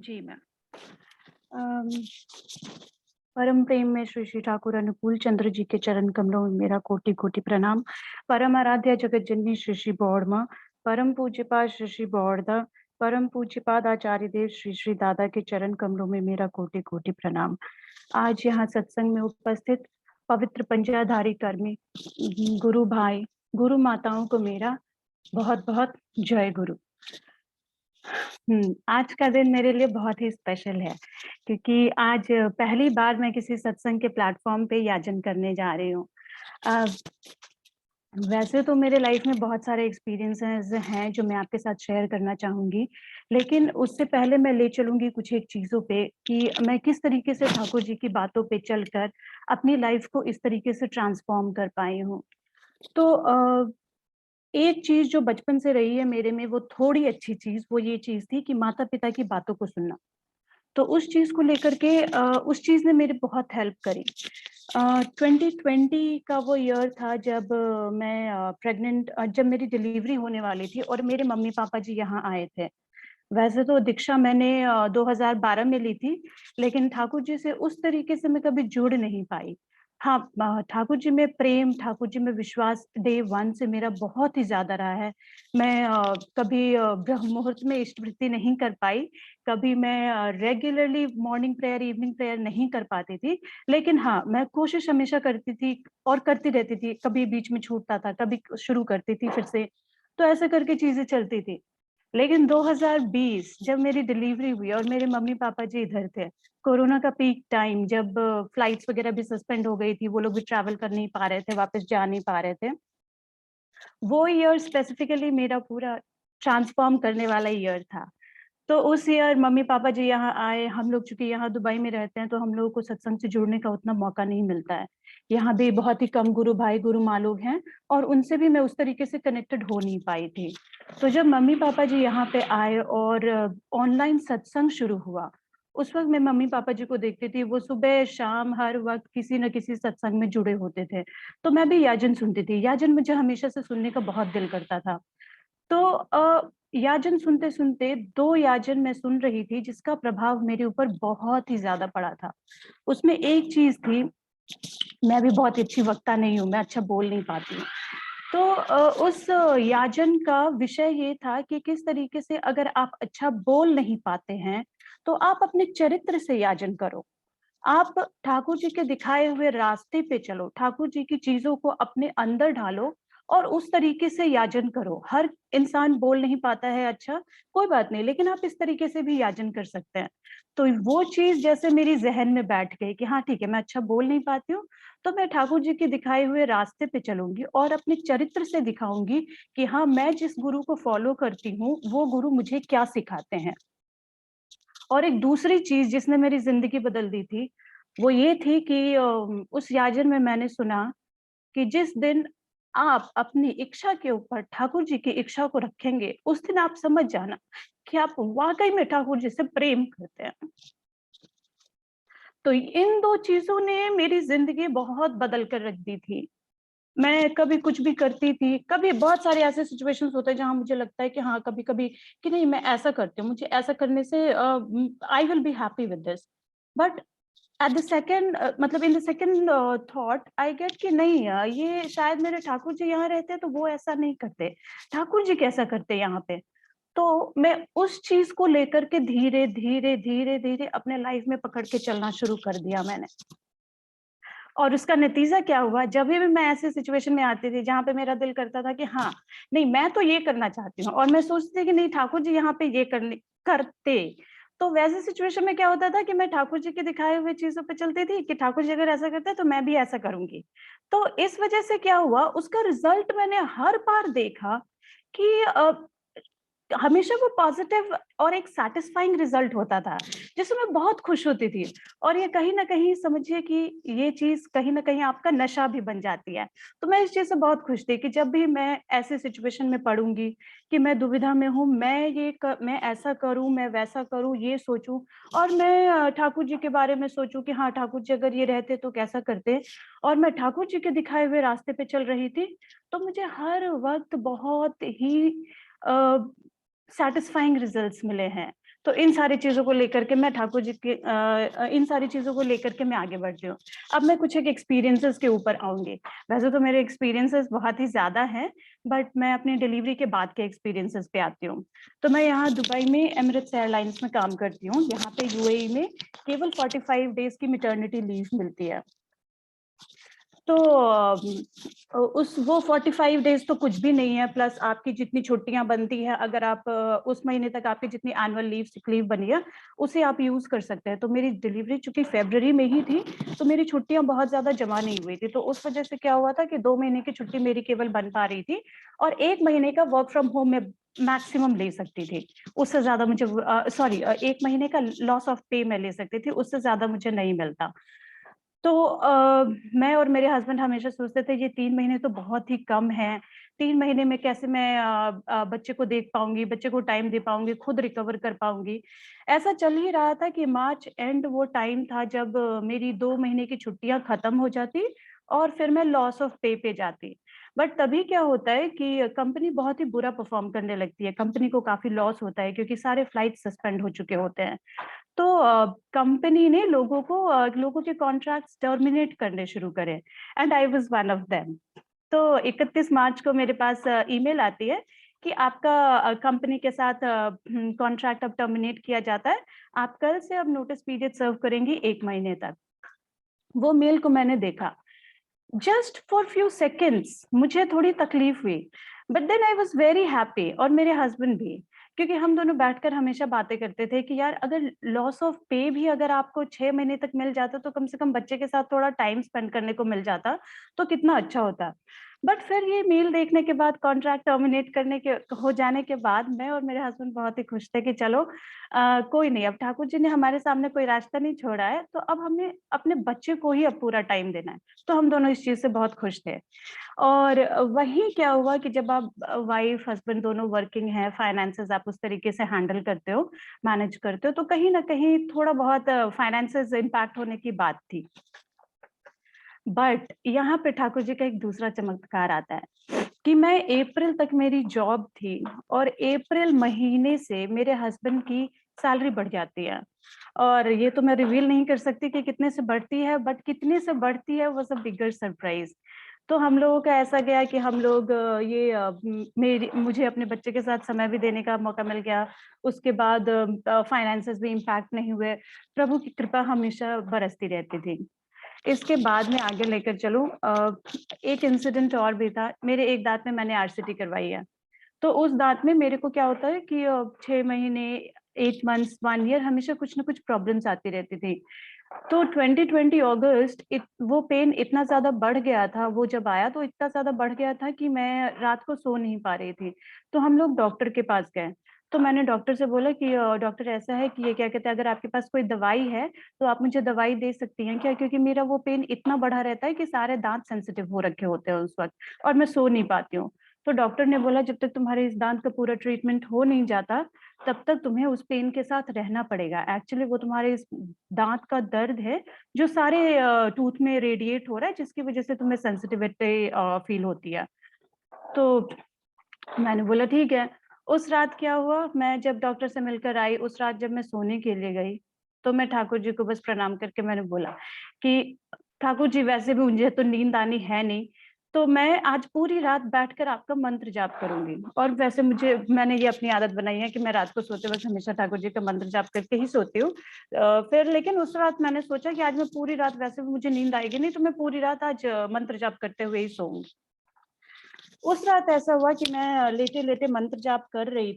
जी ma'am. अम, परम प्रेम में श्री श्री ठाकुर अनुकूल चंद्र जी के चरण कमलों में मेरा कोटि कोटि प्रणाम। परम आराध्य जगत जननी श्री श्री बौड़मा, परम पूज्यपाद श्री श्री बौड़दा, परम पूज्यपाद आचार्य देव श्री श्री दादा के चरण कमलों में मेरा कोटि कोटि प्रणाम। आज यहाँ सत्संग में उपस्थित पवित्र पंजाधारी कर्मी गुरु भाई, गुरु माताओं को मेरा बहुत बहुत जय गुरु। आज का दिन मेरे लिए बहुत ही स्पेशल है, क्योंकि आज पहली बार मैं किसी सत्संग के प्लेटफ़ॉर्म पे याचन करने जा रही हूँ। अ, वैसे तो मेरे लाइफ में बहुत सारे एक्सपीरियंसेस हैं जो मैं आपके साथ शेयर करना चाहूँगी, लेकिन उससे पहले मैं ले चलूँगी कुछ एक चीज़ों पे कि मैं किस तरीके से ठाकुर जी की बातों पे चलकर अपनी लाइफ को इस तरीके से ट्रांसफ़ॉर्म कर पाई हूँ। तो एक चीज़ जो बचपन से रही है मेरे में, वो थोड़ी अच्छी चीज़, वो ये चीज़ थी कि माता-पिता की बातों को सुनना। तो उस चीज़ को लेकर के उस चीज़ ने मेरी बहुत हेल्प करी। 2020 का वो ईयर था जब मैं जब मेरी डिलीवरी होने वाली थी और मेरे मम्मी-पापा जी यहाँ आए थे। वैसे तो दीक्षा मैंने 2012 में ली थी, लेकिन ठाकुर जी से उस तरीके से मैं कभी जुड़ नहीं पाई। हाँ, ठाकुर जी में प्रेम, ठाकुर जी में विश्वास डे 1 से मेरा बहुत ही ज़्यादा रहा है। मैं कभी ब्रह्म मुहूर्त में इष्टवृत्ति नहीं कर पाई, कभी मैं regularly morning prayer, evening prayer नहीं कर पाती थी। लेकिन हाँ, मैं कोशिश हमेशा करती थी और करती रहती थी, कभी बीच में छूटता था, कभी शुरू करती थी फिर से। तो ऐसे करके चीज़ें चलती थी। लेकिन 2020 जब मेरी डिलीवरी हुई और मेरे मम्मी-पापा जी इधर थे, कोरोना का पीक टाइम जब फ्लाइट्स वगैरह भी सस्पेंड हो गई थी, वो लोग भी ट्रैवल कर नहीं पा रहे थे, वापस जा नहीं पा रहे थे। वो ईयर स्पेसिफिकली मेरा पूरा ट्रांसफॉर्म करने वाला ईयर था। तो उस ईयर मम्मी-पापा जी यहाँ आए, हम लोग चूँकि यहाँ दुबई में रहते हैं, तो हम लोगों को सत्संग से जुड़ने का उतना मौका नहीं मिलता है। यहाँ भी बहुत ही कम गुरु भाई, गुरु माँ लोग हैं और उनसे भी मैं उस तरीके से कनेक्टेड हो नहीं पाई थी। तो जब मम्मी-पापा जी यहाँ पे आए और ऑनलाइन सत्संग शुरू हुआ, उस वक़्त मैं मम्मी-पापा जी को देखती थी, वो सुबह-शाम हर वक़्त किसी न किसी सत्संग में जुड़े होते थे। तो मैं भी याजन सुनती थी, याजन मुझे हमेशा से सुनने का बहुत दिल करता था। तो याजन सुनते-सुनते 2 याजन मैं सुन रही थी जिसका प्रभाव मेरे ऊपर बहुत ही ज़्यादा पड़ा था। उसमें एक चीज़ थी, मैं भी बहुत अच्छी वक्ता नहीं हूँ, मैं अच्छा बोल नहीं पाती हूँ। तो उस याजन का विषय ये था कि किस तरीके से अगर आप अच्छा बोल नहीं पाते हैं, तो आप अपने चरित्र से याजन करो। आप ठाकुर जी के दिखाए हुए रास्ते पे चलो, ठाकुर जी की चीज़ों को अपने अंदर ढालो और उस तरीके से याजन करो। हर इंसान बोल नहीं पाता है अच्छा, कोई बात नहीं, लेकिन आप इस तरीके से भी याजन कर सकते हैं। तो वो चीज़ जैसे मेरी ज़हन में बैठ गई कि हाँ, ठीक है, मैं अच्छा बोल नहीं पाती हूँ, तो मैं ठाकुर जी के दिखाए हुए रास्ते पे चलूँगी और अपने चरित्र से दिखाऊँगी कि हाँ, मैं जिस गुरु को फ़ॉलो करती हूँ, वो गुरु मुझे क्या सिखाते हैं। और एक दूसरी चीज़ जिसने मेरी ज़िंदगी बदल दी थी, वो ये थी कि उस याजन में मैंने सुना कि जिस दिन आप अपनी इच्छा के ऊपर ठाकुर जी की इच्छा को रखेंगे, उस दिन आप समझ जाना कि आप वाक़ई में ठाकुर जी से प्रेम करते हैं। तो इन 2 चीज़ों ने मेरी ज़िंदगी बहुत बदल कर रख दी थी। मैं कभी कुछ भी करती थी, कभी बहुत सारे ऐसे सिचुएशंस होते हैं जहाँ मुझे लगता है कि हाँ, कभी-कभी कि नहीं मैं ऐसा करती हूँ, मुझे ऐसा करने से I will be happy with this. But at the second मतलब in the second thought I get कि नहीं ये शायद मेरे ठाकुर जी यहाँ रहते तो वो ऐसा नहीं करते। ठाकुर जी कैसा करते यहाँ पे? तो मैं उस चीज़ को लेकर के धीरे-धीरे, धीरे-धीरे अपने लाइफ में पकड़ के चलना शुरू कर दिया मैंने। और उसका नतीजा क्या हुआ, जभी भी मैं ऐसी सिचुएशन में आती थी जहाँ पे मेरा दिल करता था कि हाँ, नहीं मैं तो ये करना चाहती हूँ और मैं सोचती थी कि नहीं ठाकुर जी यहाँ पे ये करने करते। तो वैसे सिचुएशन में क्या होता था कि मैं ठाकुर जी के दिखाए हुए चीज़ों पे चलती थी कि ठाकुर जी अगर ऐसा करते हैं तो मैं भी ऐसा करूँगी। तो इस वजह से क्या हुआ, उसका रिज़ल्ट मैंने हर बार देखा कि हमेशा वो पॉज़िटिव और एक सैटिस्फाइंग रिज़ल्ट होता था, जिससे मैं बहुत खुश होती थी। और ये कहीं न कहीं समझिए कि ये चीज़ कहीं न कहीं आपका नशा भी बन जाती है। तो मैं इस चीज़ से बहुत खुश थी कि जब भी मैं ऐसे सिचुएशन में पड़ूँगी कि मैं दुविधा में हूँ, मैं ऐसा करूँ, मैं वैसा करूँ, ये सोचूँ और मैं ठाकुर जी के बारे में सोचूँ कि हाँ, ठाकुर जी अगर ये रहते तो कैसा करते? और मैं ठाकुर जी के दिखाए हुए रास्ते पे चल रही थी, तो मुझे हर वक़्त बहुत ही अ, सैटिस्फाइंग रिजल्ट्स मिले हैं। तो इन सारी चीज़ों को लेकर के मैं ठाकुर जी के इन सारी चीज़ों को लेकर के मैं आगे बढ़ती हूँ। अब मैं कुछ एक एक्सपीरियंसेस के ऊपर आऊँगी। वैसे तो मेरे एक्सपीरियंसेस बहुत ही ज़्यादा हैं, बट मैं अपनी डिलीवरी के बाद के एक्सपीरियंसेस पे आती हूँ। तो मैं यहाँ दुबई में एमिरेट्स एयरलाइंस में काम करती हूँ। यहाँ पे यूएई में केवल 45 डेज़ की मैटरनिटी लीव मिलती है। तो उस वो 45 डेज़ तो कुछ भी नहीं है, प्लस आपकी जितनी छुट्टियाँ बनती हैं, अगर आप उस महीने तक आपकी जितनी एनुअल लीव, सिक लीव बनी है, उसे आप यूज़ कर सकते हैं। तो मेरी डिलीवरी चूँकि फ़रवरी में ही थी, तो मेरी छुट्टियाँ बहुत ज़्यादा जमा नहीं हुई थी। तो उस वज़ह से क्या हुआ था कि 2 महीने की छुट्टी मेरी केवल बन पा रही थी और 1 महीने का वर्क फ्रॉम होम मैं मैक्सिमम ले सकती थी। उससे ज़्यादा मुझे 1 महीने का लॉस ऑफ पे मैं ले सकती थी, उससे ज़्यादा मुझे नहीं मिलता। तो मैं और मेरे हस्बैंड हमेशा सोचते थे ये 3 महीने तो बहुत ही कम है। 3 महीने में कैसे मैं बच्चे को देख पाऊँगी, बच्चे को टाइम दे पाऊँगी, खुद रिकवर कर पाऊँगी। ऐसा चल ही रहा था कि मार्च एंड वो टाइम था जब मेरी 2 महीने की छुट्टियाँ खत्म हो जाती और फिर मैं लॉस ऑफ पे पे जाती। बट तभी क्या होता है कि कंपनी बहुत ही बुरा परफ़ॉर्म करने लगती है। कंपनी को काफ़ी लॉस होता है क्योंकि सारे फ्लाइट सस्पेंड हो चुके होते हैं। तो कंपनी ने लोगों के कॉन्ट्रैक्ट्स टर्मिनेट करने शुरू करे and I was one of them. तो 31 मार्च को मेरे पास ईमेल आती है कि आपका कंपनी के साथ कॉन्ट्रैक्ट अब टर्मिनेट किया जाता है। आप कल से अब नोटिस पीरियड सर्व करेंगी 1 महीने तक। वो मेल को मैंने देखा। जस्ट फॉर फ्यू सेकंड्स मुझे थोड़ी तकलीफ हुई, but then I was very happy और मेरे हस्बैंड भी, क्योंकि हम दोनों बैठकर हमेशा बातें करते थे कि यार अगर लॉस ऑफ पे भी अगर आपको 6 महीने तक मिल जाता तो कम से कम बच्चे के साथ थोड़ा टाइम स्पेंड करने को मिल जाता, तो कितना अच्छा होता। बट फिर ये मेल देखने के बाद कॉन्ट्रैक्ट टर्मिनेट करने के हो जाने के बाद मैं और मेरे हस्बैंड बहुत ही खुश थे कि चलो कोई नहीं, अब ठाकुर जी ने हमारे सामने कोई रास्ता नहीं छोड़ा है, तो अब हमें अपने बच्चे को ही अब पूरा टाइम देना है। तो हम दोनों इस चीज़ से बहुत खुश थे। और वही क्या हुआ कि जब आप वाइफ हस्बैंड दोनों वर्किंग हैं, फाइनेंसेस आप उस तरीके से हैंडल करते हो, मैनेज करते हो, तो कहीं न कहीं थोड़ा बहुत फाइनेंसेस इम्पैक्ट होने की बात थी। बट यहाँ पे ठाकुर जी का एक दूसरा चमत्कार आता है कि मैं अप्रैल तक मेरी जॉब थी और अप्रैल महीने से मेरे हस्बैंड की सैलरी बढ़ जाती है। और ये तो मैं रिवील नहीं कर सकती कि कितने से बढ़ती है, बट कितने से बढ़ती है वाज़ अ बिगर सरप्राइज़। तो हम लोगों का ऐसा गया कि हम लोग मेरी मुझे अपने बच्चे के साथ समय भी देने का मौका मिल गया। उसके बाद फाइनेंसेस भी इम्पैक्ट नहीं हुए। प्रभु की कृपा हमेशा बरसती रहती थी। इसके बाद में आगे लेकर चलूँ, एक इंसिडेंट और भी था। मेरे एक दाँत में मैंने आरसीटी करवाई है। तो उस दाँत में मेरे को क्या होता है कि 6 महीने, 8 मंथ्स, 1 ईयर हमेशा कुछ न कुछ प्रॉब्लम्स आती रहती थी। तो 2020 अगस्त वो पेन इतना ज़्यादा बढ़ गया था, वो जब आया तो इतना ज़्यादा बढ़ गया था कि मैं रात को सो नहीं पा रही थी। तो हम लोग डॉक्टर के पास गए। तो मैंने डॉक्टर से बोला कि डॉक्टर ऐसा है कि ये क्या कहते हैं, अगर आपके पास कोई दवाई है, तो आप मुझे दवाई दे सकती हैं क्या? क्योंकि मेरा वो पेन इतना बढ़ा रहता है कि सारे दाँत सेंसिटिव हो रखे होते हैं उस वक़्त और मैं सो नहीं पाती हूँ। तो डॉक्टर ने बोला जब तक तुम्हारे इस दाँत का पूरा ट्रीटमेंट हो नहीं जाता, तब तक तुम्हें उस पेन के साथ रहना पड़ेगा। एक्चुअली वो तुम्हारे इस दाँत का दर्द है, जो सारे टूथ में रेडिएट हो रहा है, जिसकी वज़ह से तुम्हें सेंसिटिविटी फ़ील होती है। तो मैंने बोला ठीक है। उस रात क्या हुआ, मैं जब डॉक्टर से मिलकर आई, उस रात जब मैं सोने के लिए गई, तो मैं ठाकुर जी को बस प्रणाम करके मैंने बोला कि ठाकुर जी वैसे भी मुझे तो नींद आनी है नहीं, तो मैं आज पूरी रात बैठकर आपका मंत्र जाप करूँगी। और वैसे मैंने ये अपनी आदत बनाई है कि मैं रात को सोते वक़्त हमेशा ठाकुर जी का मंत्र जाप करके ही सोती हूँ। फिर लेकिन उस रात मैंने सोचा कि आज मैं पूरी रात, वैसे भी मुझे नींद आएगी नहीं, तो मैं पूरी रात आज मंत्र जाप करते हुए ही सोऊँगी। उस रात ऐसा हुआ कि मैं लेटे-लेटे मंत्र जाप कर रही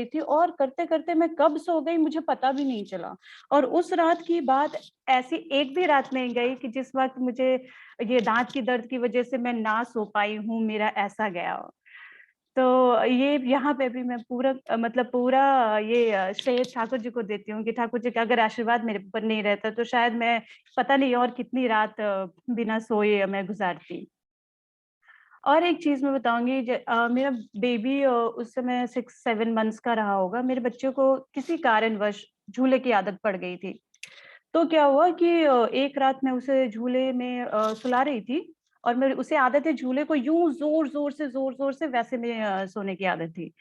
थी और करते-करते मैं कब सो गई मुझे पता भी नहीं चला। और उस रात की बात, ऐसी एक भी रात नहीं गई कि जिस वक़्त मुझे ये दाँत की दर्द की वज़ह से मैं ना सो पाई हूँ, मेरा ऐसा गया हो। तो ये यहाँ पे भी मैं मतलब पूरा श्रेय ठाकुर जी को देती हूँ कि ठाकुर जी का अगर आशीर्वाद मेरे ऊपर नहीं रहता तो शायद मैं पता नहीं और कितनी रात बिना सोए मैं गुज़ारती। और एक चीज़ मैं बताऊँगी, मेरा बेबी उस समय 6-7 मंथ्स का रहा होगा। मेरे बच्चे को किसी कारणवश झूले की आदत पड़ गई थी। तो क्या हुआ कि एक रात मैं उसे झूले में सुला रही थी और मेरी उसे आदत है झूले को यूँ ज़ोर-ज़ोर से वैसे में सोने की आदत थी।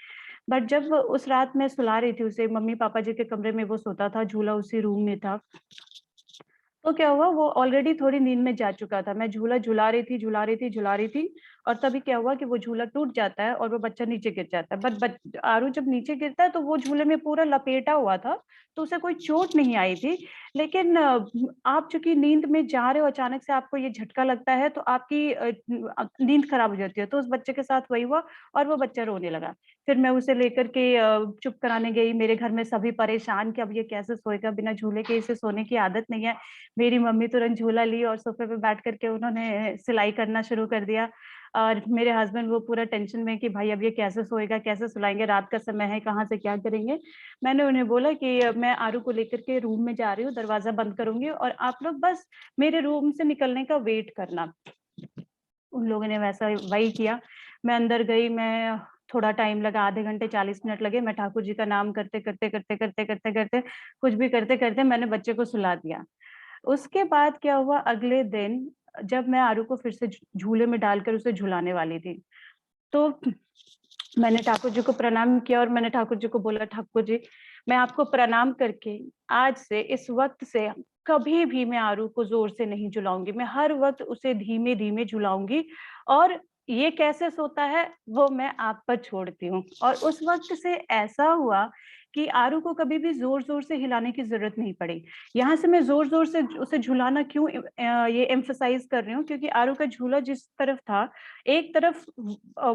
बट जब उस रात मैं सुला रही थी उसे, मम्मी-पापा जी के कमरे में वो सोता था, झूला उसी रूम में था। तो क्या हुआ, वो ऑलरेडी थोड़ी नींद में जा चुका था। मैं झूला झुला रही थी, झुला रही थी, झुला रही थी, और तभी क्या हुआ कि वो झूला टूट जाता है और वो बच्चा नीचे गिर जाता है। बट आरू जब नीचे गिरता है तो वो झूले में पूरा लपेटा हुआ था, तो उसे कोई चोट नहीं आई थी। लेकिन आप चूँकि नींद में जा रहे हो, अचानक से आपको ये झटका लगता है, तो आपकी नींद खराब हो जाती है। तो उस बच्चे के साथ वही हुआ और वो बच्चा रोने लगा। फिर मैं उसे लेकर के चुप कराने गई। मेरे घर में सभी परेशान कि अब ये कैसे सोएगा बिना झूले के, इसे सोने की आदत नहीं है। मेरी मम्मी तुरंत झूला ली और सोफ़े पे बैठ कर के उन्होंने सिलाई करना शुरू कर दिया, और मेरे हस्बैंड वो पूरा टेंशन में कि भाई अब ये कैसे सोएगा, कैसे सुलाएँगे, रात का समय है, कहाँ से क्या करेंगे। मैंने उन्हें बोला कि मैं आरू को लेकर के रूम में जा रही हूँ, दरवाज़ा बंद करूँगी और आप लोग बस मेरे रूम से निकलने का वेट करना। उन लोगों ने वैसा वही किया। मैं अंदर गई, मैं थोड़ा टाइम लगा, आधे घंटे 40 मिनट लगे। मैं ठाकुर जी का नाम करते, कुछ भी करते-करते मैंने बच्चे को सुला दिया। उसके बाद क्या हुआ, अगले दिन जब मैं आरू को फिर से झूले में डालकर उसे झुलाने वाली थी, तो मैंने ठाकुर जी को प्रणाम किया और मैंने ठाकुर जी को बोला, ठाकुर जी, मैं आपको प्रणाम करके आज से, इस वक़्त से कभी भी मैं आरू को ज़ोर से नहीं झुलाऊँगी। मैं हर वक़्त उसे धीमे-धीमे झुलाऊँगी और ये कैसे सोता है, वो मैं आप पर छोड़ती हूँ। और उस वक़्त से ऐसा हुआ कि आरू को कभी भी ज़ोर-ज़ोर से हिलाने की ज़रूरत नहीं पड़ी। यहाँ से मैं ज़ोर-ज़ोर से उसे झुलाना क्यों ये एम्फसाइज़ कर रही हूँ, क्योंकि आरू का झूला जिस तरफ था, एक तरफ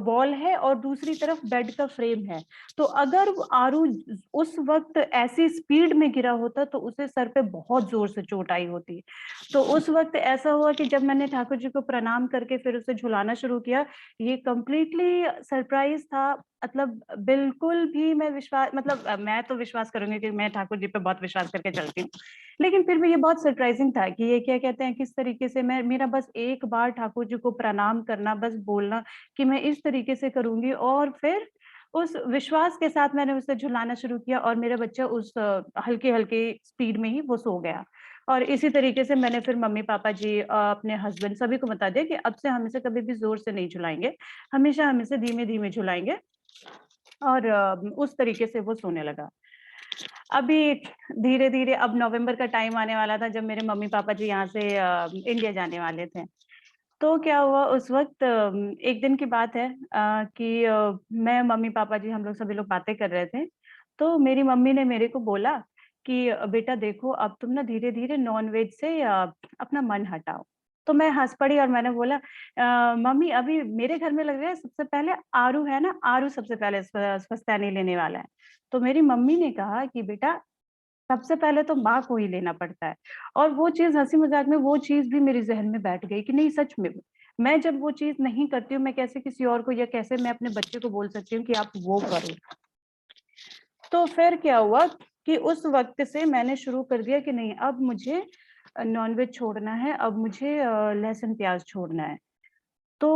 वॉल है और दूसरी तरफ बेड का फ्रेम है। तो अगर वो आरू उस वक़्त ऐसी स्पीड में गिरा होता तो उसे सर पे बहुत ज़ोर से चोट आई होती। तो उस वक़्त ऐसा हुआ कि जब मैंने ठाकुर जी को प्रणाम करके फिर उसे झुलाना शुरू किया, ये कंप्लीटली सरप्राइज़ था। मतलब बिल्कुल भी मैं मैं तो विश्वास करूँगी कि मैं ठाकुर जी पे बहुत विश्वास करके चलती हूँ। लेकिन फिर भी ये बहुत सरप्राइज़िंग था कि ये क्या कहते हैं, किस तरीके से मैं, मेरा बस एक बार ठाकुर जी को प्रणाम करना, बस बोलना कि मैं इस तरीके से करूँगी, और फिर उस विश्वास के साथ मैंने उसे झुलाना शुरू किया और मेरा बच्चा उस हल्के-हल्के स्पीड में ही वो सो गया। और इसी तरीके से मैंने फिर मम्मी-पापा जी, अपने हस्बैंड, सभी को बता दिया कि अब से हम इसे कभी भी ज़ोर से नहीं झुलाएँगे, हमेशा हम इसे धीमे-धीमे झुलाएँगे, और उस तरीके से वो सोने लगा। अभी धीरे-धीरे अब नवंबर का टाइम आने वाला था जब मेरे मम्मी-पापा जी यहाँ से इंडिया जाने वाले थे। तो क्या हुआ उस वक़्त, एक दिन की बात है कि मैं, मम्मी-पापा जी, हम लोग सभी लोग बातें कर रहे थे। तो मेरी मम्मी ने मेरे को बोला कि बेटा देखो, अब तुम ना धीरे-धीरे नॉन-वेज से अपना मन हटाओ। तो मैं हँस पड़ी और मैंने बोला, मम्मी अभी मेरे घर में लग रहा है सबसे पहले आरू है ना, आरू सबसे पहले स्वस्थानी लेने वाला है। तो मेरी मम्मी ने कहा कि बेटा, सबसे पहले तो माँ को ही लेना पड़ता है। और वो चीज़, हँसी-मज़ाक में वो चीज़ भी मेरे ज़हन में बैठ गई कि नहीं, सच में, मैं जब वो चीज़ नहीं करती हूँ, मैं कैसे किसी और को, या कैसे मैं अपने बच्चे को बोल सकती हूँ कि आप वो करो। तो फिर क्या हुआ कि उस वक़्त से मैंने शुरू कर दिया कि नहीं, अब मुझे नॉन-वेज छोड़ना है, अब मुझे लहसुन-प्याज़ छोड़ना है। तो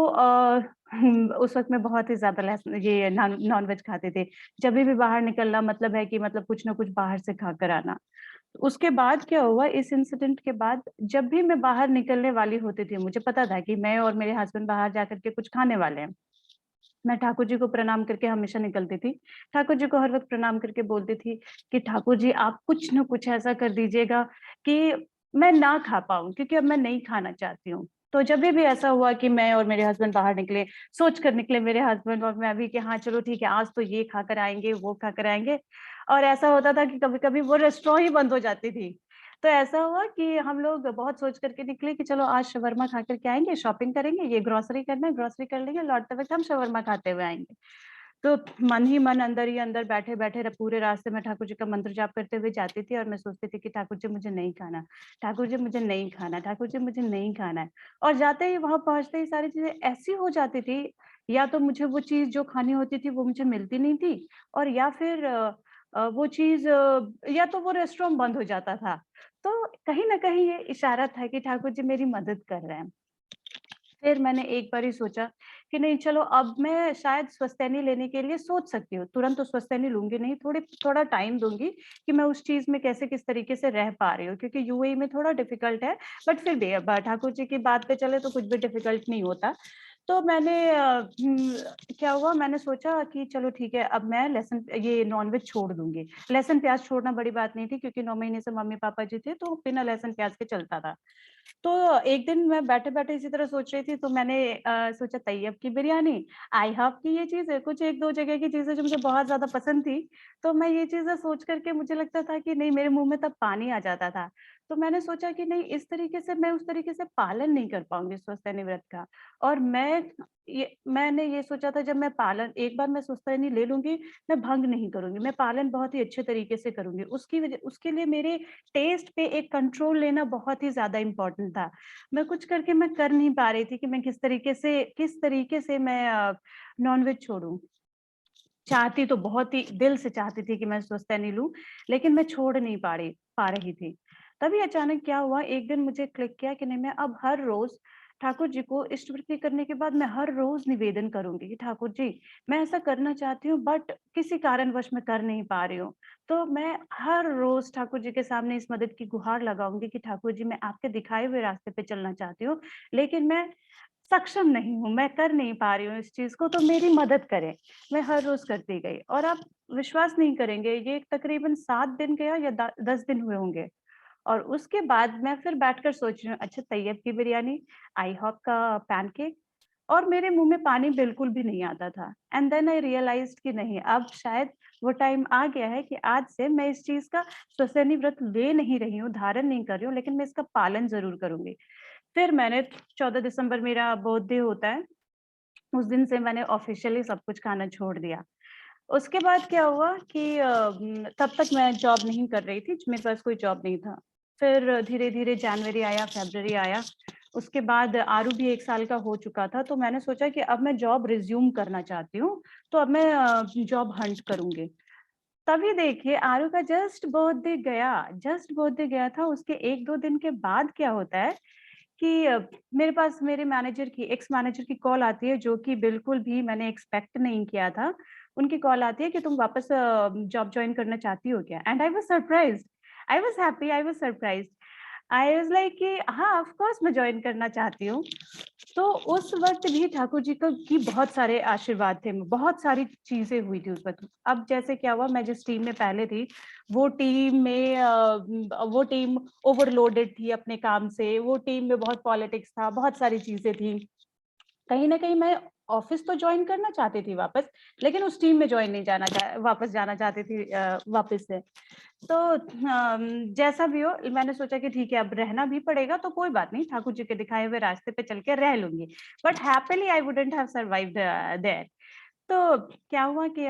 उस वक़्त मैं बहुत ही ज़्यादा ये नॉन-वेज खाते थे। जभी भी बाहर निकलना, मतलब है कि मतलब कुछ न कुछ बाहर से खाकर आना। उसके बाद क्या हुआ, इस इंसिडेंट के बाद जब भी मैं बाहर निकलने वाली होती थी, मुझे पता था कि मैं और मेरे हस्बैंड बाहर जाकर के कुछ खाने वाले हैं। मैं ठाकुर जी को प्रणाम करके हमेशा निकलती थी। ठाकुर जी को हर वक़्त प्रणाम करके बोलती थी कि ठाकुर जी, आप कुछ न कुछ ऐसा कर दीजिएगा कि मैं ना खा पाऊँ, क्योंकि अब मैं नहीं खाना चाहती हूँ। तो जभी भी ऐसा हुआ कि मैं और मेरे हस्बैंड बाहर निकले, सोच कर निकले मेरे हस्बैंड और मैं भी कि हाँ, चलो ठीक है, आज तो ये खाकर आएँगे, वो खाकर आएँगे। और ऐसा होता था कि कभी-कभी वो रेस्टोरेंट ही बंद हो जाती थी। तो ऐसा हुआ कि हम लोग बहुत सोच कर के निकले कि चलो आज शवरमा खा कर के आएँगे, शॉपिंग करेंगे, ये ग्रोसरी करना है, ग्रोसरी कर लेंगे, लौटते वक़्त हम शवरमा खाते हुए आएँगे। तो मन ही मन, अंदर ही अंदर बैठे-बैठे पूरे रास्ते में ठाकुर जी का मंत्र जाप करते हुए जाती थी और मैं सोचती थी कि ठाकुर जी मुझे नहीं खाना, ठाकुर जी मुझे नहीं खाना, ठाकुर जी मुझे नहीं खाना है। और जाते ही, वहाँ पहुँचते ही सारी चीज़ें ऐसी हो जाती थी, या तो मुझे वो चीज़ जो खानी होती थी वो मुझे मिलती नहीं थी, और या फिर वो चीज़, या तो वो रेस्टोरेंट बंद हो जाता था। तो कहीं न कहीं ये इशारा था कि ठाकुर जी मेरी मदद कर रहे हैं। फिर मैंने एक बार ही सोचा कि नहीं, चलो अब मैं शायद स्वस्थैनी लेने के लिए सोच सकती हूँ। तुरंत तो स्वस्थैनी लूँगी नहीं, थोड़ा टाइम दूँगी कि मैं उस चीज़ में कैसे, किस तरीके से रह पा रही हूँ, क्योंकि यूएई में थोड़ा डिफ़िकल्ट है, बट फिर भी अब ठाकुर जी की बात पे चले तो कुछ भी डिफ़िकल्ट नहीं होता। तो मैंने क्या हुआ, मैंने सोचा कि चलो ठीक है, अब मैं लहसुन ये नॉनवेज छोड़ दूँगी। लहसुन प्याज़ छोड़ना बड़ी बात नहीं थी, क्योंकि 9 महीने से मम्मी-पापा जी थे, तो बिना लहसुन प्याज़ के चलता था। तो एक दिन मैं बैठे-बैठे इसी तरह सोच रही थी, तो मैंने सोचा तैयब की बिरयानी, आई होप कि ये चीज़ें कुछ 1-2 जगह की चीज़ें जो मुझे बहुत ज़्यादा पसंद थी, तो मैं ये चीज़ें सोच कर के मुझे लगता था कि नहीं, मेरे मुँह में तब पानी आ जाता था। तो मैंने सोचा कि नहीं, इस तरीके से मैं उस तरीके से पालन नहीं कर पाऊँगी स्वस्थानी व्रत का। और मैंने ये सोचा था, जब मैं पालन एक बार मैं स्वस्थानी ले लूँगी, मैं भंग नहीं करूँगी, मैं पालन बहुत ही अच्छे तरीके से करूँगी। उसके लिए मेरे टेस्ट पे एक कंट्रोल लेना बहुत ही ज़्यादा इम्पोर्टेंट था। मैं कुछ करके मैं कर नहीं पा रही थी कि मैं किस तरीके से मैं नॉनवेज छोड़ूँ। चाहती तो बहुत ही दिल से चाहती थी कि मैं स्वस्थानी लूँ, लेकिन मैं छोड़ नहीं पा रही थी। तभी अचानक क्या हुआ, एक दिन मुझे क्लिक किया कि नहीं, मैं अब हर रोज़ ठाकुर जी को इष्टवृत्ति करने के बाद मैं हर रोज़ निवेदन करूँगी कि ठाकुर जी, मैं ऐसा करना चाहती हूँ, बट किसी कारणवश मैं कर नहीं पा रही हूँ। तो मैं हर रोज़ ठाकुर जी के सामने इस मदद की गुहार लगाऊँगी कि ठाकुर जी, मैं आपके दिखाए हुए रास्ते पे चलना चाहती हूँ, लेकिन मैं सक्षम नहीं हूँ, मैं कर नहीं पा रही हूँ इस चीज़ को, तो मेरी मदद करें। मैं हर रोज़ करती गई, और आप विश्वास नहीं करेंगे, ये तकरीबन 7 दिन गया या द 10 दिन हुए होंगे। और उसके बाद मैं फिर बैठकर सोच रही हूँ, अच्छा तैयब की बिरयानी, IHOP का पैनकेक, और मेरे मुँह में पानी बिल्कुल भी नहीं आता था। एंड देन आई रियलाइज़्ड कि नहीं, अब शायद वो टाइम आ गया है कि आज से मैं इस चीज़ का स्वस्थानी व्रत ले नहीं रही हूँ, धारण नहीं कर रही हूँ, लेकिन मैं इसका पालन ज़रूर करूँगी। फिर मैंने 14 दिसंबर मेरा बर्थडे होता है, उस दिन से मैंने ऑफ़िशियली सब कुछ खाना छोड़ दिया। उसके बाद क्या हुआ कि तब तक मैं जॉब नहीं कर रही थी, मेरे पास कोई जॉब नहीं था। फिर धीरे-धीरे जनवरी आया, फ़रवरी आया, उसके बाद आरू भी 1 साल का हो चुका था, तो मैंने सोचा कि अब मैं जॉब रिज़्यूम करना चाहती हूँ, तो अब मैं जॉब हंट करूँगी। तभी देखिए, आरू का जस्ट बर्थडे गया था, उसके 1-2 दिन के बाद क्या होता है कि मेरे पास मेरे एक्स मैनेजर की कॉल आती है, जो कि बिल्कुल भी मैंने एक्सपेक्ट नहीं किया था। उनकी कॉल आती है कि तुम वापस जॉब जॉइन करना चाहती हो क्या? And I was surprised, I was happy, I was surprised. I was like कि हाँ, ऑफ कोर्स मैं जॉइन करना चाहती हूँ। तो उस वक़्त भी ठाकुर जी का की बहुत सारे आशीर्वाद थे, बहुत सारी चीज़ें हुई थी उस वक़्त। अब जैसे क्या हुआ, मैं जिस टीम में पहले थी, वो टीम ओवरलोडेड थी अपने काम से, वो टीम में बहुत पॉलिटिक्स था, बहुत सारी चीज़ें थी। कहीं न कहीं मैं ऑफ़िस तो जॉइन करना चाहती थी वापस, लेकिन उस टीम में जॉइन नहीं वापस जाना चाहती थी वापस से। तो जैसा भी हो, मैंने सोचा कि ठीक है, अब रहना भी पड़ेगा तो कोई बात नहीं, ठाकुर जी के दिखाए हुए रास्ते पे चल के रह लूँगी। But happily I wouldn't have survived there. तो क्या हुआ कि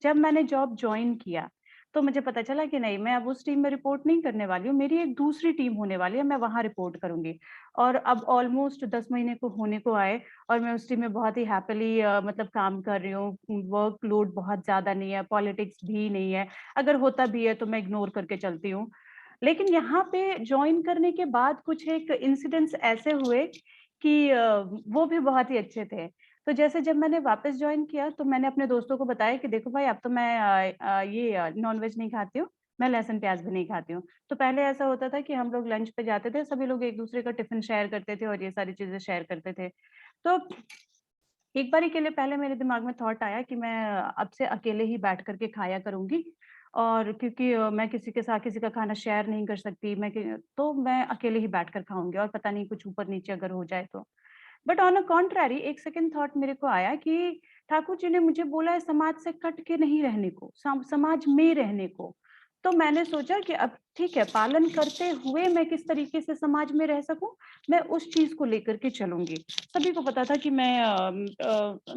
जब मैंने जॉब जॉइन किया, तो मुझे पता चला कि नहीं, मैं अब उस टीम में रिपोर्ट नहीं करने वाली हूँ, मेरी एक दूसरी टीम होने वाली है, मैं वहाँ रिपोर्ट करूँगी। और अब ऑलमोस्ट 10 महीने को होने को आए, और मैं उस टीम में बहुत ही हैपीली मतलब काम कर रही हूँ, वर्कलोड बहुत ज़्यादा नहीं है, पॉलिटिक्स भी नहीं है, अगर होता भी है तो मैं इग्नोर करके चलती हूँ। लेकिन यहाँ पे जॉइन करने के बाद कुछ एक इंसिडेंट्स ऐसे हुए कि वो भी बहुत ही अच्छे थे। तो जैसे जब मैंने वापस जॉइन किया, तो मैंने अपने दोस्तों को बताया कि देखो भाई, अब तो मैं ये नॉन-वेज नहीं खाती हूँ, मैं लहसुन प्याज़ भी नहीं खाती हूँ। तो पहले ऐसा होता था कि हम लोग लंच पे जाते थे, सभी लोग एक-दूसरे का टिफ़िन शेयर करते थे और ये सारी चीज़ें शेयर करते थे। तो एक बारी के लिए पहले मेरे दिमाग में थॉट आया कि मैं अब से अकेले ही बैठ कर के खाया करूँगी, और क्योंकि मैं किसी के साथ किसी का खाना शेयर नहीं कर सकती, तो मैं अकेले ही बैठकर खाऊँगी, और पता नहीं कुछ ऊपर-नीचे अगर हो जाए तो। बट ऑन अ कॉन्ट्ररी एक सेकंड थॉट मेरे को आया कि ठाकुर जी ने मुझे बोला है समाज से कट के नहीं रहने को, समाज में रहने को। तो मैंने सोचा कि अब ठीक है, पालन करते हुए मैं किस तरीके से समाज में रह सकूं, मैं उस चीज को लेकर के चलूंगी। सभी को पता था कि मैं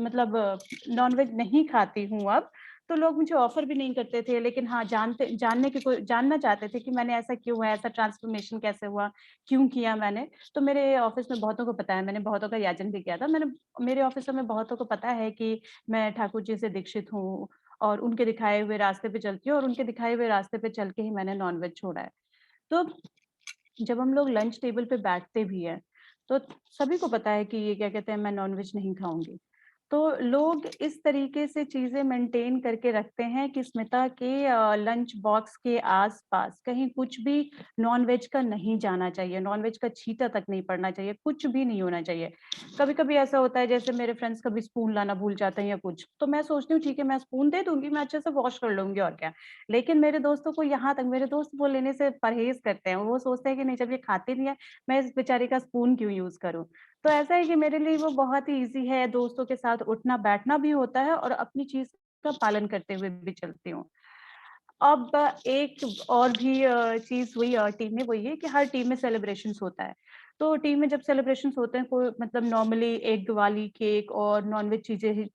मतलब नॉनवेज नहीं खाती हूँ अब, तो लोग मुझे ऑफर भी नहीं करते थे, लेकिन हाँ, जानना चाहते थे कि मैंने ऐसा क्यों है, ऐसा ट्रांसफॉर्मेशन कैसे हुआ, क्यों किया मैंने। तो मेरे ऑफ़िस में बहुतों को पता है, मैंने बहुतों का याचन भी किया था। मेरे ऑफ़िसों में बहुतों को पता है कि मैं ठाकुर जी से दीक्षित हूँ, और उनके दिखाए हुए रास्ते पे चलती हूँ, और उनके दिखाए हुए रास्ते पे चल के ही मैंने नॉन-वेज छोड़ा है। तो जब हम लोग लंच टेबल पे बैठते भी हैं, तो सभी को पता है कि ये क्या कहते हैं, मैं नॉन-वेज नहीं खाऊँगी। तो लोग इस तरीके से चीज़ें मेंटेन करके रखते हैं कि स्मिता के लंच बॉक्स के आस-पास कहीं कुछ भी नॉन-वेज का नहीं जाना चाहिए, नॉन-वेज का छींटा तक नहीं पड़ना चाहिए, कुछ भी नहीं होना चाहिए। कभी-कभी ऐसा होता है जैसे मेरे फ्रेंड्स कभी स्पून लाना भूल जाते हैं या कुछ, तो मैं सोचती हूँ ठीक है मैं स्पून दे दूँगी, मैं अच्छे से वॉश कर लूँगी और क्या। लेकिन मेरे दोस्तों को यहाँ तक मेरे दोस्त वो लेने से परहेज़ करते हैं, वो सोचते हैं कि नहीं जब ये खाते नहीं है, मैं इस बेचारी का स्पून क्यों यूज़ करूँ? तो ऐसा है कि मेरे लिए वो बहुत ही ईज़ी है, दोस्तों के साथ उठना-बैठना भी होता है और अपनी चीज़ का पालन करते हुए भी चलती हूँ। अब एक और भी चीज़ हुई टीम में, वो ये कि हर टीम में सेलिब्रेशंस होता है। तो टीम में जब सेलिब्रेशंस होते हैं, कोई मतलब नॉर्मली एग वाली केक और नॉन-वेज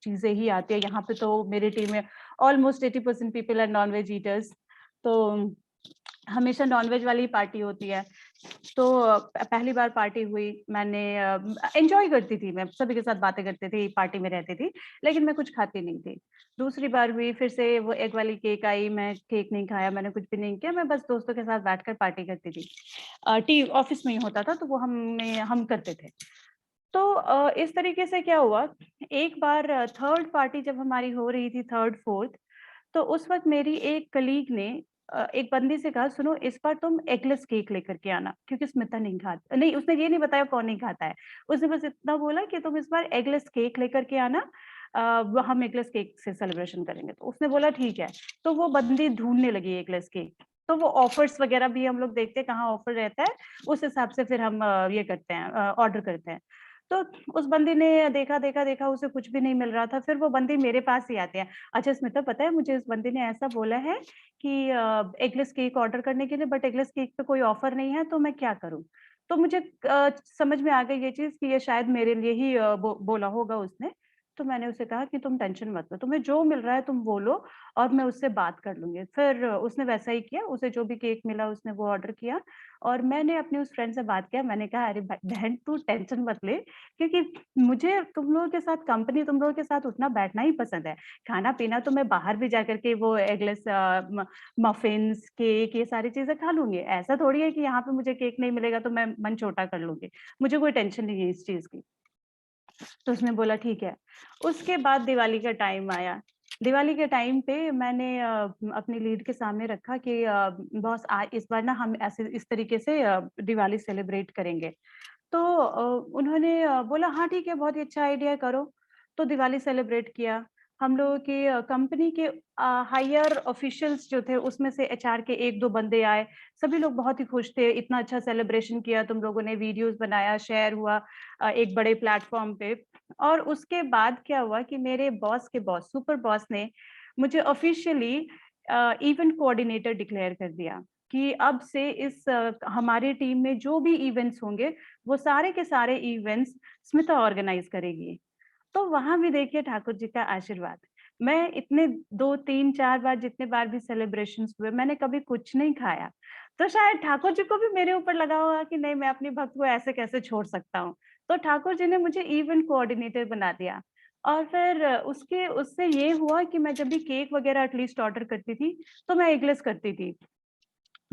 चीज़ें ही आती है। यहाँ पे तो मेरी टीम में almost 80% people are non-veg eaters. तो हमेशा नॉन-वेज वाली ही पार्टी होती है। तो पहली बार पार्टी हुई, मैंने एन्जॉय करती थी मैं, सभी के साथ बातें करती थी, पार्टी में रहती थी, लेकिन मैं कुछ खाती नहीं थी। दूसरी बार हुई, फिर से वो एग वाली केक आई, मैं केक नहीं खाया, मैंने कुछ भी नहीं किया, मैं बस दोस्तों के साथ बैठकर पार्टी करती थी। टी ऑफ़िस में ही होता था, तो वो हम करते थे। तो इस तरीके से क्या हुआ, एक बार थर्ड पार्टी जब हमारी हो रही थी, थर्ड, फोर्थ, तो उस वक़्त मेरी एक कलीग ने एक बंदी से कहा, "सुनो, इस बार तुम एगलेस केक लेकर के आना, क्योंकि स्मिता नहीं नहीं, उसने ये नहीं बताया कौन नहीं खाता है। उसने बस इतना बोला कि तुम इस बार एगलेस केक लेकर के आना, वो हम एगलेस केक से सेलिब्रेशन करेंगे।" तो उसने बोला, "ठीक है।" तो वो बंदी ढूँढने लगी एगलेस केक। तो वो ऑफर्स वगैरह भी हम लोग देखते हैं, कहाँ ऑफर रहता है, उस हिसाब से फिर हम ये करते हैं, ऑर्डर करते हैं। तो उस बंदी ने देखा, देखा, देखा, उसे कुछ भी नहीं मिल रहा था, फिर वो बंदी मेरे पास ही आती है। अच्छा स्मिता, पता है मुझे इस बंदी ने ऐसा बोला है कि एगलेस केक ऑर्डर करने के लिए, बट एगलेस केक पे कोई ऑफर नहीं है, तो मैं क्या करूँ? तो मुझे समझ में आ गई ये चीज़ कि ये शायद मेरे लिए ही बोला होगा उसने। तो मैंने उसे कहा कि तुम टेंशन मत लो, तुम्हें जो मिल रहा है तुम वो लो और मैं उससे बात कर लूँगी। फिर उसने वैसा ही किया, उसे जो भी केक मिला उसने वो ऑर्डर किया और मैंने अपनी उस फ्रेंड से बात किया। मैंने कहा, "अरे ब बहन, तू टेंशन मत ले, क्योंकि मुझे तुम लोगों के साथ कंपनी, तुम लोगों के साथ उठना-बैठना ही पसंद है। खाना-पीना तो मैं बाहर भी जाकर के वो एगलेस मफ़िन्स, केक, ये सारी चीज़ें खा लूँगी। ऐसा थोड़ी है कि यहाँ पे मुझे केक नहीं मिलेगा तो मैं मन छोटा कर लूँगी। मुझे कोई टेंशन नहीं है इस चीज़ की। तो उसने बोला ठीक है। उसके बाद दिवाली का टाइम आया। दिवाली के टाइम पे मैंने अपनी लीड के सामने रखा कि बॉस, इस बार ना हम ऐसे इस तरीके से दिवाली सेलिब्रेट करेंगे। तो उन्होंने बोला हाँ ठीक है, बहुत ही अच्छा आइडिया है, करो। तो दिवाली सेलिब्रेट किया। हम लोगों की कंपनी के हायर ऑफिशियल्स जो थे उसमें से एचआर के 1-2 बंदे आए। सभी लोग बहुत ही खुश थे, इतना अच्छा सेलिब्रेशन किया तुम लोगों ने, वीडियोज़ बनाया, शेयर हुआ एक बड़े प्लेटफ़ॉर्म पे। और उसके बाद क्या हुआ कि मेरे बॉस के बॉस, सुपर बॉस ने मुझे ऑफ़िशियली इवेंट कोऑर्डिनेटर डिक्लेयर कर दिया कि अब से इस हमारी टीम में जो भी इवेंट्स होंगे, वो सारे के सारे इवेंट्स स्मिता ऑर्गेनाइज़ करेगी। तो वहाँ भी देखिए ठाकुर जी का आशीर्वाद। मैं इतने 2, 3, 4 बार, जितने बार भी सेलिब्रेशंस हुए, मैंने कभी कुछ नहीं खाया। तो शायद ठाकुर जी को भी मेरे ऊपर लगा होगा कि नहीं, मैं अपनी भक्त को ऐसे कैसे छोड़ सकता हूँ। तो ठाकुर जी ने मुझे इवेंट कोऑर्डिनेटर बना दिया। और फिर उसके उससे ये हुआ कि मैं जब भी केक वगैरह एटलीस्ट ऑर्डर करती थी, तो मैं एगलेस करती थी।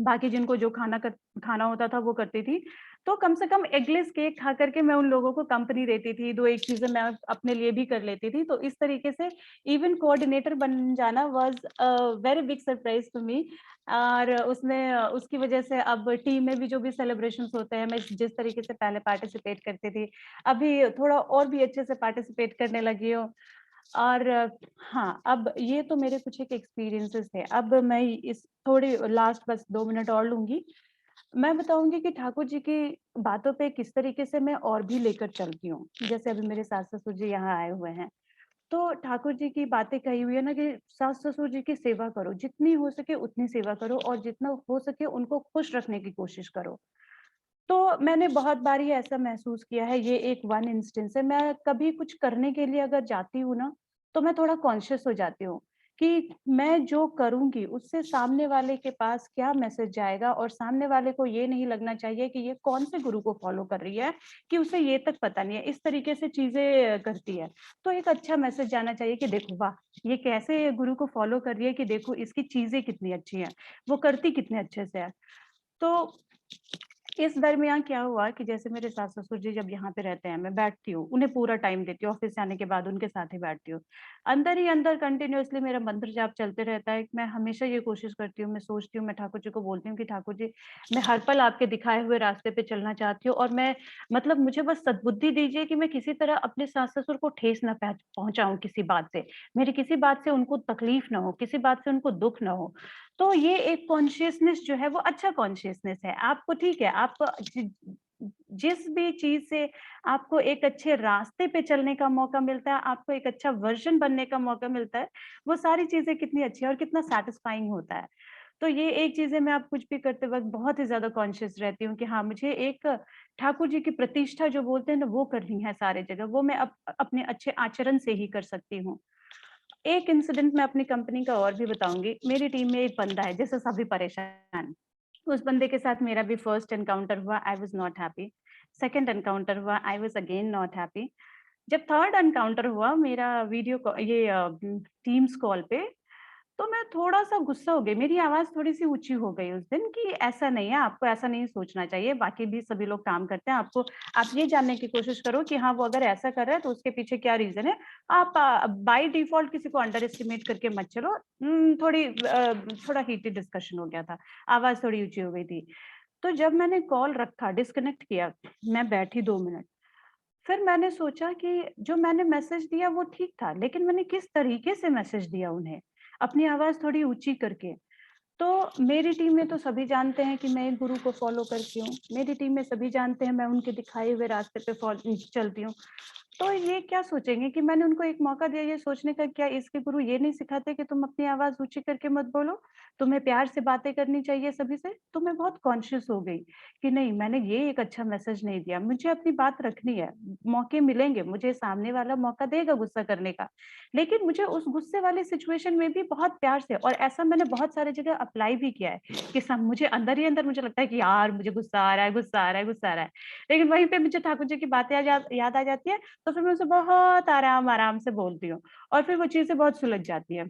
बाकी जिनको जो खाना होता था वो करती थी। तो कम से कम एगलेस केक खा कर के मैं उन लोगों को कंपनी देती थी, 2-1 चीज़ें मैं अपने लिए भी कर लेती थी। तो इस तरीके से इवेंट कोऑर्डिनेटर बन जाना was a very big surprise to me. और उसमें उसकी वज़ह से अब टीम में भी जो भी सेलिब्रेशंस होते हैं, मैं जिस तरीके से पहले पार्टिसिपेट करती थी, अभी थोड़ा और भी अच्छे से पार्टिसिपेट करने लगी हूँ। और हाँ, अब ये तो मेरे कुछ एक एक्सपीरियंसेस थे। अब मैं इस थोड़ी लास्ट बस 2 मिनट और लूँगी। मैं बताऊँगी कि ठाकुर जी की बातों पे किस तरीके से मैं और भी लेकर चलती हूँ। जैसे अभी मेरे सास-ससुर जी यहाँ आए हुए हैं, तो ठाकुर जी की बातें कही हुई है ना कि सास-ससुर जी की सेवा करो, जितनी हो सके उतनी सेवा करो और जितना हो सके उनको खुश रखने की कोशिश करो। तो मैंने बहुत बार ही ऐसा महसूस किया है, ये एक वन इंस्टेंस है। मैं कभी कुछ करने के लिए अगर जाती हूँ ना, तो मैं थोड़ा कॉन्शियस हो जाती हूँ कि मैं जो करूँगी उससे सामने वाले के पास क्या मैसेज जाएगा और सामने वाले को ये नहीं लगना चाहिए कि ये कौन से गुरु को फॉलो कर रही है, कि उसे ये तक पता नहीं है। इस तरीके से चीज़ें करती है। तो एक अच्छा मैसेज जाना चाहिए कि देखो वाह! ये कैसे गुरु को फॉलो कर रही है, कि देखो इसकी चीज़ें कितनी अच्छी हैं, वो करती कितने अच्छे से है। तो इस दरमियान क्या हुआ कि जैसे मेरे सास-ससुर जी जब यहाँ पे रहते हैं, मैं बैठती हूँ, उन्हें पूरा टाइम देती हूँ, ऑफ़िस से आने के बाद उनके साथ ही बैठती हूँ। अंदर ही अंदर कंटिन्यूअसली मेरा मंत्र जाप चलते रहता है। मैं हमेशा ये कोशिश करती हूँ, मैं सोचती हूँ, मैं ठाकुर जी को बोलती हूँ कि ठाकुर जी, मैं हर पल आपके दिखाए हुए रास्ते पे चलना चाहती हूँ और मैं मतलब मुझे बस सद्बुद्धि दीजिए कि मैं किसी तरह अपने सास-ससुर को ठेस ना पहुँचाऊँ किसी बात से। मेरी किसी बात से उनको तकलीफ ना हो, किसी बात से उनको दुःख ना हो। तो ये एक कॉन्शियसनेस जो है वो अच्छा कॉन्शियसनेस है। आपको ठीक है, आप जि जिस भी चीज़ से आपको एक अच्छे रास्ते पे चलने का मौका मिलता है, आपको एक अच्छा वर्ज़न बनने का मौका मिलता है, वो सारी चीज़ें कितनी अच्छी है और कितना सैटिस्फाइंग होता है। तो ये एक चीज़ें मैं अब कुछ भी करते वक़्त बहुत ही ज़्यादा कॉन्शियस रहती हूँ कि हाँ, मुझे एक ठाकुर जी की प्रतिष्ठा जो बोलते हैं ना, वो करनी है सारे जगह, वो मैं अपने अच्छे आचरण से ही कर सकती हूँ। एक इंसिडेंट मैं अपनी कंपनी का और भी बताऊँगी। मेरी टीम में एक बंदा है जिससे सभी परेशान। उस बंदे के साथ मेरा भी फर्स्ट एनकाउंटर हुआ, I was not happy. Second encounter हुआ, I was again not happy. जब थर्ड एनकाउंटर हुआ मेरा वीडियो टीम्स कॉल पे, तो मैं थोड़ा-सा गुस्सा हो गई। मेरी आवाज़ थोड़ी-सी ऊँची हो गई उस दिन कि ऐसा नहीं है, आपको ऐसा नहीं सोचना चाहिए, बाकी भी सभी लोग काम करते हैं। आप ये जानने की कोशिश करो कि हाँ, वो अगर ऐसा कर रहा है तो उसके पीछे क्या रीज़न है। आप बाय डिफ़ॉल्ट किसी को अंडर एस्टिमेट करके मत चलो। थोड़ा हीटेड डिस्कशन हो गया था, आवाज़ थोड़ी ऊँची हो गई थी। तो जब मैंने कॉल रखा, डिस्कनेक्ट किया, मैं बैठी 2 मिनट। फिर मैंने सोचा कि जो मैंने मैसेज दिया वो ठीक था, लेकिन मैंने किस तरीके से मैसेज दिया उन्हें, अपनी आवाज़ थोड़ी ऊँची करके। तो मेरी टीम में तो सभी जानते हैं कि मैं एक गुरु को फ़ॉलो करती हूँ। मेरी टीम में सभी जानते हैं मैं उनके दिखाए हुए रास्ते पे चलती हूँ। तो ये क्या सोचेंगे कि मैंने उनको एक मौका दिया ये सोचने का, क्या इसके गुरु ये नहीं सिखाते कि तुम अपनी आवाज़ ऊँची करके मत बोलो, तुम्हें प्यार से बातें करनी चाहिए सभी से? तो मैं बहुत कॉन्शियस हो गई कि नहीं, मैंने ये एक अच्छा मैसेज नहीं दिया, मुझे अपनी बात रखनी है। मौके मिलेंगे, मुझे सामने वाला मौका देगा गुस्सा करने का, लेकिन मुझे उस गुस्से वाली सिचुएशन में भी बहुत प्यार से, और ऐसा मैंने बहुत सारी जगह अप्लाई भी किया है कि सब मुझे अंदर ही अंदर मुझे लगता है कि यार मुझे गुस्सा आ रहा है, गुस्सा आ रहा है, गुस्सा आ रहा है। लेकिन वहीं पे मुझे ठाकुर जी की बातें याद आ जाती है, तो फिर मैं उसे बहुत आराम-आराम से बोलती हूँ और फिर वो चीज़ें बहुत सुलझ जाती हैं।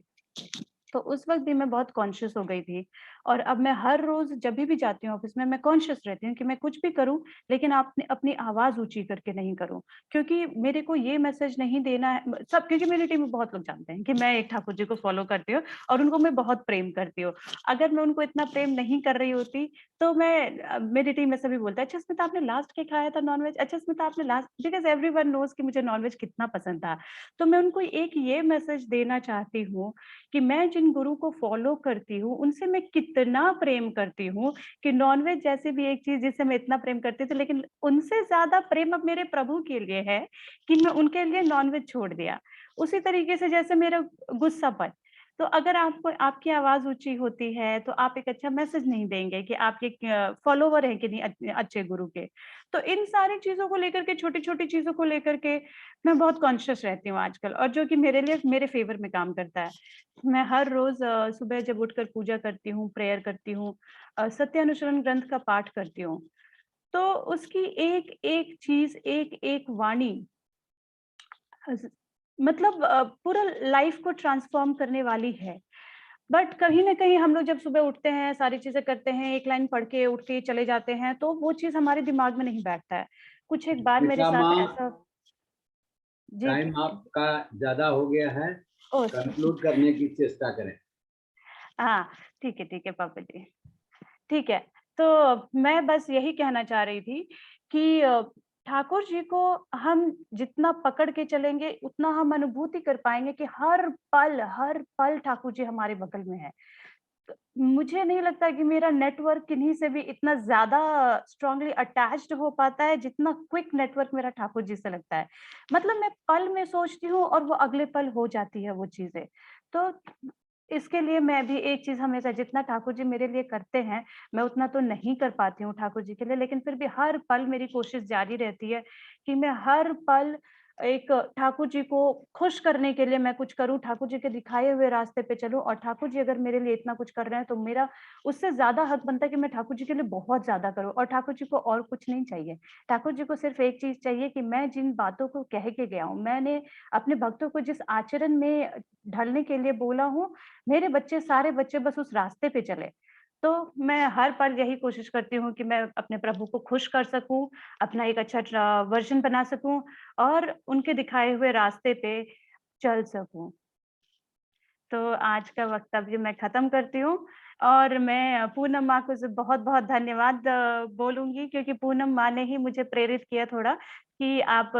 तो उस वक़्त भी मैं बहुत कॉन्शियस हो गई थी और अब मैं हर रोज़ जभी भी जाती हूँ ऑफ़िस में, मैं कॉन्शियस रहती हूँ कि मैं कुछ भी करूँ, लेकिन आपने अपनी आवाज़ ऊँची करके नहीं करूँ। क्योंकि मेरे को ये मैसेज नहीं देना है क्योंकि मेरी टीम में बहुत लोग जानते हैं कि मैं एक ठाकुर जी को फ़ॉलो करती हूँ और उनको मैं बहुत प्रेम करती हूँ। अगर मैं उनको इतना प्रेम नहीं कर रही होती, तो मेरी टीम में सभी बोलते हैं, "अच्छा स्मिता, आपने लास्ट क्या खाया था नॉन-वेज? अच्छा स्मिता, आपने लास्ट" बिकॉज़ एवरीवन नोज़ कि मुझे नॉन-वेज कितना पसंद था। तो मैं उनको एक ये मैसेज देना चाहती हूँ कि मैं जिन गुरु को फ़ॉलो करती हूँ, उनसे मैं कितना प्रेम करती हूँ कि नॉन-वेज जैसी भी एक चीज़ जिससे मैं इतना प्रेम करती थी, लेकिन उनसे ज़्यादा प्रेम अब मेरे प्रभु के लिए है कि मैं उनके लिए नॉन-वेज छोड़ दिया। उसी तरीके से जैसे मेरा गुस्सापन, तो अगर आपको आपकी आवाज़ ऊँची होती है, तो आप एक अच्छा मैसेज नहीं देंगे कि आप एक फ़ॉलोवर हैं कि नहीं अच्छे गुरु के। तो इन सारी चीज़ों को लेकर के, छोटी-छोटी चीज़ों को लेकर के मैं बहुत कॉन्शियस रहती हूँ आजकल, और जो कि मेरे लिए मेरे फ़ेवर में काम करता है। मैं हर रोज़ सुबह जब उठकर पूजा करती हूँ, प्रेयर करती हूँ, सत्यानुसरण ग्रंथ का पाठ करती हूँ, तो उसकी एक-एक चीज़, एक-एक वाणी अज़ मतलब पूरा लाइफ़ को ट्रांसफ़ॉर्म करने वाली है। बट कहीं न कहीं हम लोग जब सुबह उठते हैं, सारी चीज़ें करते हैं, एक लाइन पढ़ के उठ के चले जाते हैं, तो वो चीज़ हमारे दिमाग में नहीं बैठता है। कुछ एक बार मेरे श्वेता साथ माँ, ऐसा जी, टाइम आपका ज़्यादा हो गया है, ओह! कंक्लूड करने की चेष्टा करें। हाँ, ठीक है पापा जी। ठीक है, तो मैं बस यही कहना चाह रही थी कि ठाकुर जी को हम जितना पकड़ के चलेंगे, उतना हम अनुभूति कर पाएँगे कि हर पल ठाकुर जी हमारे बगल में हैं। मुझे नहीं लगता कि मेरा नेटवर्क किन्हीं से भी इतना ज़्यादा स्ट्रांगली अटैच्ड हो पाता है, जितना क्विक नेटवर्क मेरा ठाकुर जी से लगता है। मतलब मैं पल में सोचती हूँ और वो अगले पल हो जाती है वो चीज़ें। तो इसके लिए मैं भी एक चीज़ हमेशा, जितना ठाकुर जी मेरे लिए करते हैं, मैं उतना तो नहीं कर पाती हूँ ठाकुर जी के लिए, लेकिन फिर भी हर पल मेरी कोशिश जारी रहती है कि मैं हर पल एक ठाकुर जी को खुश करने के लिए मैं कुछ करूँ, ठाकुर जी के दिखाए हुए रास्ते पे चलूँ, और ठाकुर जी अगर मेरे लिए इतना कुछ कर रहे हैं, तो मेरा उससे ज़्यादा हक बनता है कि मैं ठाकुर जी के लिए बहुत ज़्यादा करूँ, और ठाकुर जी को और कुछ नहीं चाहिए। ठाकुर जी को सिर्फ़ एक चीज़ चाहिए कि मैं जिन बातों को कह के गया हूँ, मैंने अपने भक्तों को जिस आचरण में ढलने के लिए बोला हूँ, मेरे बच्चे, सारे बच्चे बस उस रास्ते पे चले। तो मैं हर पल यही कोशिश करती हूँ कि मैं अपने प्रभु को खुश कर सकूँ, अपना एक अच्छा वर्ज़न बना सकूँ और उनके दिखाए हुए रास्ते पे चल सकूँ। तो आज का वक्तव्य मैं ख़त्म करती हूँ और मैं पूनम माँ को ज बहुत-बहुत धन्यवाद बोलूँगी, क्योंकि पूनम माँ ने ही मुझे प्रेरित किया थोड़ा कि आप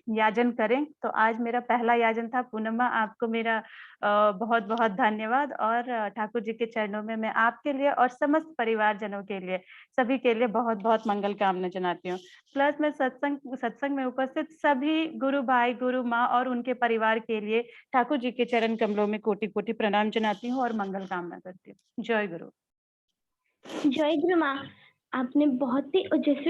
याजन करें। तो आज मेरा पहला याजन था। पूनम माँ, आपको मेरा बहुत-बहुत धन्यवाद और ठाकुर जी के चरणों में मैं आपके लिए और समस्त परिवारजनों के लिए, सभी के लिए बहुत-बहुत मंगल कामना जनाती हूँ। प्लस मैं सत्संग सत्संग में उपस्थित सभी गुरु भाई, गुरु माँ और उनके परिवार के लिए ठाकुर जी के चरण कमलों में कोटि-कोटि प्रणाम जनाती हूँ और मंगल कामना करती हूँ। जय गुरु। जय गुरु माँ। आपने बहुत ही ओजस्वी